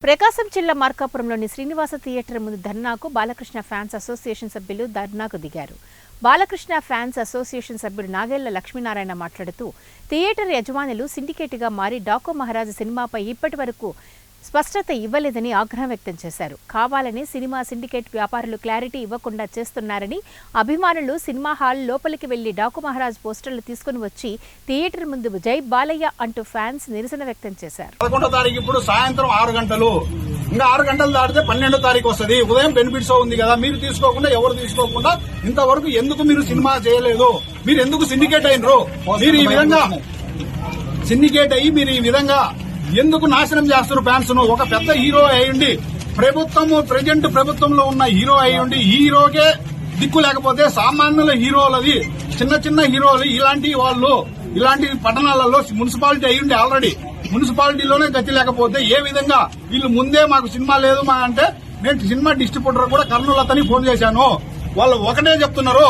ప్రకాశం జిల్లా మార్కాపురంలోని శ్రీనివాస థియేటర్ ముందు ధర్నాకు బాలకృష్ణ ఫ్యాన్స్ అసోసియేషన్ సభ్యులు ధర్నాకు దిగారు. బాలకృష్ణ ఫ్యాన్స్ అసోసియేషన్ సభ్యుడు నాగేళ్ల లక్ష్మీనారాయణ మాట్లాడుతూ థియేటర్ యజమానులు సిండికేట్గా మారి డాకు మహారాజు సినిమాపై ఇప్పటి వరకు స్పష్టత ఇవ్వలేదని ఆగ్రహం వ్యక్తం చేశారు. కావాలని సినిమా సిండికేట్ వ్యాపారులు క్లారిటీ ఇవ్వకుండా చేస్తున్నారని, అభిమానులు సినిమా హాల్ లోపలికి వెళ్లి డాకు మహారాజ్ పోస్టర్లు తీసుకుని వచ్చి థియేటర్ ముందు జై బాలయ్య అంటూ ఫ్యాన్స్ నిరసన వ్యక్తం చేశారు. 11వ తారీఖు ఇప్పుడు సాయంత్రం 6 గంటలు, ఇంకా 6 గంటలు దాటితే 12వ తారీఖు వస్తుంది. ఉదయం బెనిఫిట్స్ ఉంది కదా, మీరు తీసుకోకుండా ఎవరు తీసుకోకుండా ఇంతవరకు ఎందుకు మీరు సినిమా చేయలేదు? మీరు ఎందుకు సిండికేట్ అయినరు? మీరు ఈ విధంగా సిండికేట్ అయ్యి మీరు ఈ విధంగా ఎందుకు నాశనం చేస్తున్నారు ఫ్యాన్స్ ను? ఒక పెద్ద హీరో అయ్యుండి ప్రజెంట్ ప్రభుత్వంలో ఉన్న హీరో అయ్యుండి హీరోకే దిక్కు లేకపోతే సామాన్యుల హీరోలది, చిన్న చిన్న హీరోలు ఇలాంటి పట్టణాలలో మున్సిపాలిటీ అయ్యుండి ఆల్రెడీ మున్సిపాలిటీలోనే గతి లేకపోతే ఏ విధంగా వీళ్ళు ముందే మాకు సినిమా లేదు మా అంటే, నేను సినిమా డిస్ట్రిబ్యూటర్ కూడా కర్నూలు అతని ఫోన్ చేశాను, వాళ్ళు ఒకటే చెప్తున్నారు.